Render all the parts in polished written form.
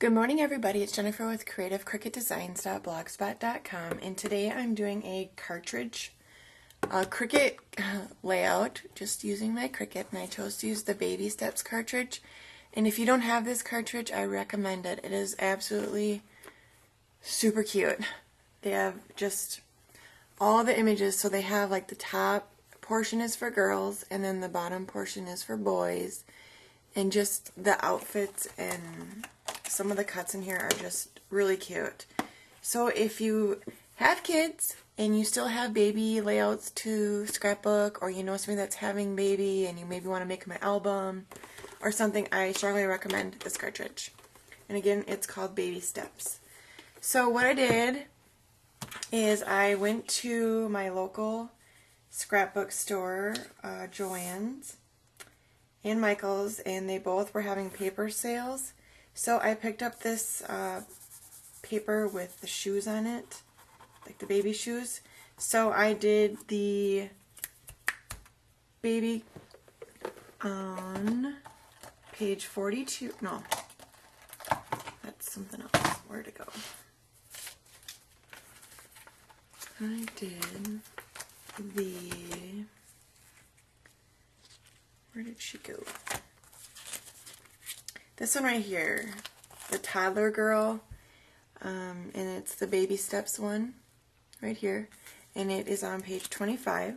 Good morning, everybody. It's Jennifer with creativecricketdesigns.blogspot.com, and today I'm doing a cartridge Cricut layout, just using my Cricut, and I chose to use the Baby Steps cartridge. And if you don't have this cartridge, I recommend it. It is absolutely super cute. They have just all the images, so they have like the top portion is for girls, and then the bottom portion is for boys, and just the outfits and some of the cuts in here are just really cute. So if you have kids and you still have baby layouts to Scrapbook, or you know somebody that's having baby and you maybe want to make them an album or something, I strongly recommend this cartridge. And again, it's called Baby Steps. So what I did is I went to my local scrapbook store, Joann's and Michael's, and they both were having paper sales. So I picked up this paper with the shoes on it, like the baby shoes. So I did the baby on page 42. No, that's something else. Where'd it go? I did the... Where did she go? This one right here, the toddler girl, and it's the Baby Steps one right here, and it is on page 25.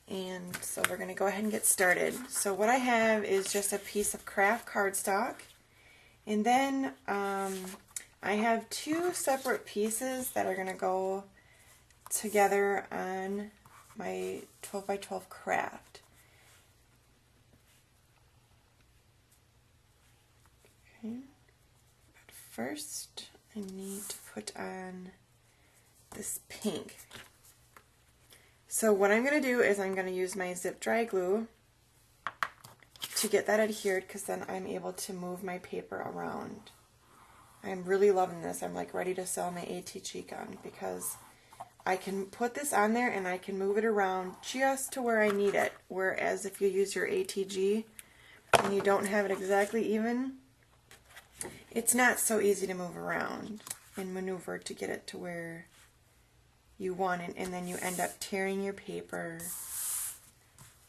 And so we're going to go ahead and get started. So what I have is just a piece of craft cardstock, and then I have two separate pieces that are going to go together on my 12 by 12 craft. But first I need to put on this pink. So what I'm going to do is I'm going to use my zip dry glue to get that adhered, because then I'm able to move my paper around. I'm really loving this. I'm like ready to sell my ATG gun, because I can put this on there and I can move it around just to where I need it. Whereas if you use your ATG and you don't have it exactly even, it's not so easy to move around and maneuver to get it to where you want it, and then you end up tearing your paper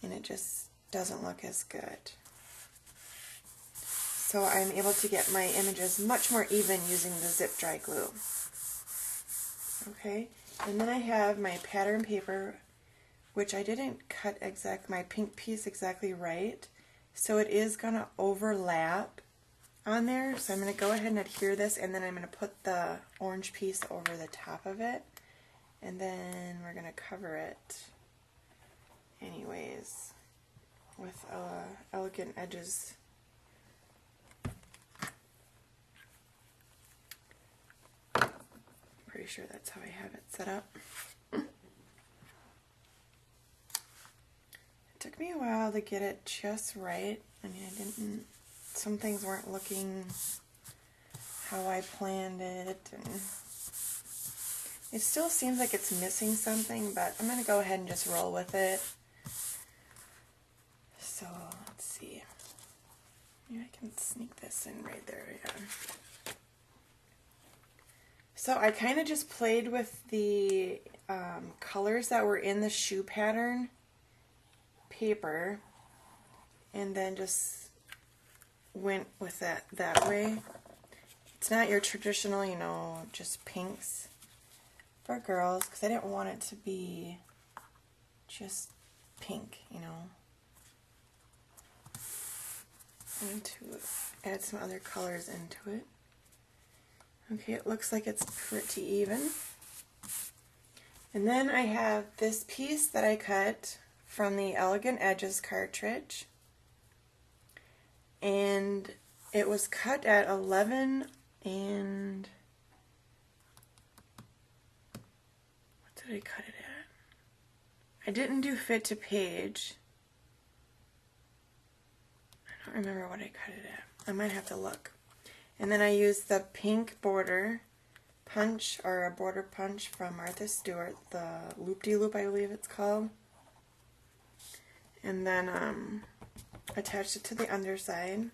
and it just doesn't look as good. So I'm able to get my images much more even using the zip dry glue. Okay, and then I have my pattern paper, which I didn't cut my pink piece exactly right, so it is going to overlap on there. So I'm going to go ahead and adhere this, and then I'm going to put the orange piece over the top of it, and then we're going to cover it anyways with Elegant Edges. Pretty sure that's how I have it set up. It took me a while to get it just right. I mean, some things weren't looking how I planned it, and it still seems like it's missing something, but I'm going to go ahead and just roll with it. So let's see. Maybe I can sneak this in right there. Yeah. So I kind of just played with the colors that were in the shoe pattern paper, and then just went with that way. It's not your traditional, you know, just pinks for girls, because I didn't want it to be just pink, you know. I want to add some other colors into it. Okay, it looks like it's pretty even. And then I have this piece that I cut from the Elegant Edges cartridge, and it was cut at 11 and what did I cut it at? I didn't do fit to page. I don't remember what I cut it at. I might have to look. And then I used the pink border punch, or a border punch from Martha Stewart, the loop-de-loop, I believe it's called. And then attached it to the underside.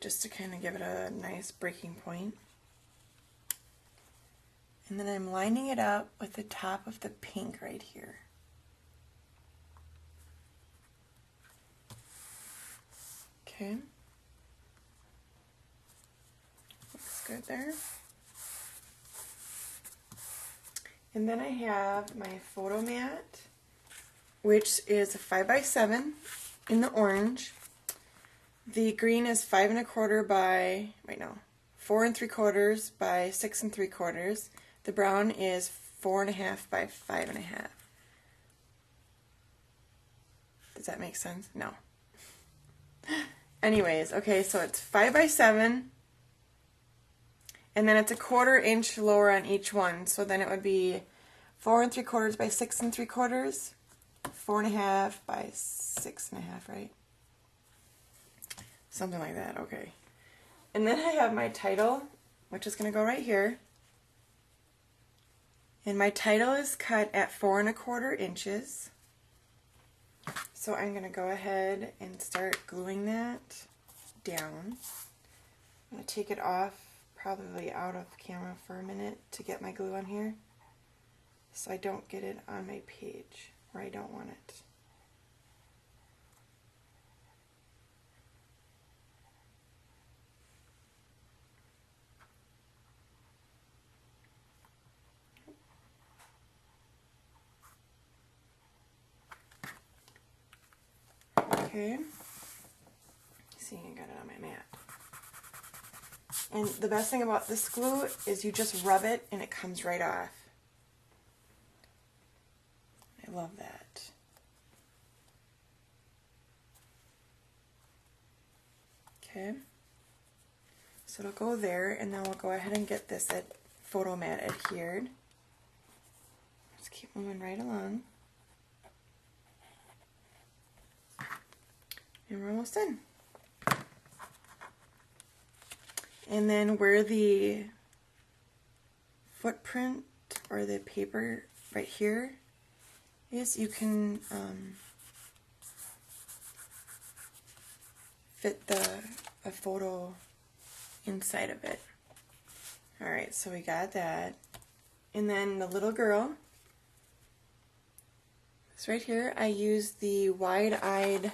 just to kind of give it a nice breaking point. And then I'm lining it up with the top of the pink right here. Okay. Looks good there. And then I have my photo mat, which is a 5x7 in the orange. The green is 5 1/4 by, 4 3/4 by 6 3/4. The brown is 4 1/2 by 5 1/2. Does that make sense? No. Anyways, okay, so it's 5x7, and then it's a 1/4 inch lower on each one. So then it would be 4 3/4 by 6 3/4, 4 1/2 by 6 1/2, right? Something like that, okay. And then I have my title, which is going to go right here. And my title is cut at 4 1/4 inches. So I'm going to go ahead and start gluing that down. I'm going to take it off, probably out of camera for a minute to get my glue on here, so I don't get it on my page where I don't want it. Okay, see, I got it on my mat. And the best thing about this glue is you just rub it and it comes right off. I love that. Okay, so it'll go there, and then we'll go ahead and get this photo mat adhered. Just keep moving right along. And we're almost done. And then where the footprint or the paper right here is, you can fit a photo inside of it. Alright, so we got that. And then the little girl, it's right here. I used the Wide-Eyed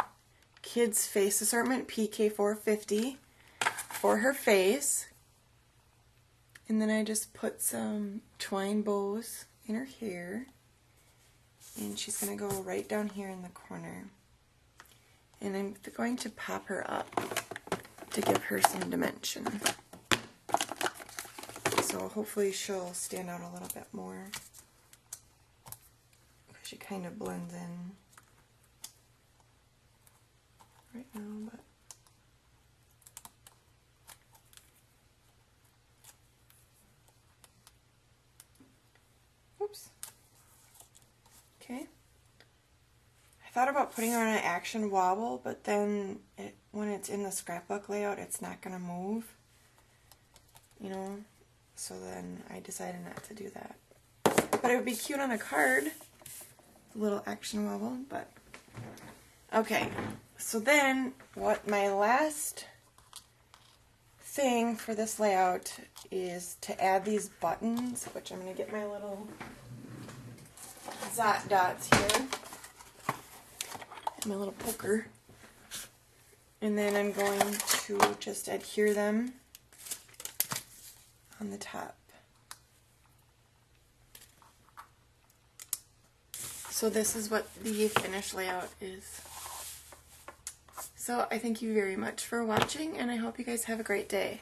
Kids Face Assortment PK450 for her face, and then I just put some twine bows in her hair, and she's going to go right down here in the corner, and I'm going to pop her up to give her some dimension, so hopefully she'll stand out a little bit more, because she kind of blends in right now, but oops. Okay. I thought about putting her on an action wobble, but then when it's in the scrapbook layout, it's not going to move, you know, so then I decided not to do that. But it would be cute on a card, a little action wobble, but okay. So then, what my last thing for this layout is to add these buttons, which I'm going to get my little Zot dots here, and my little poker, and then I'm going to just adhere them on the top. So this is what the finished layout is. So I thank you very much for watching, and I hope you guys have a great day.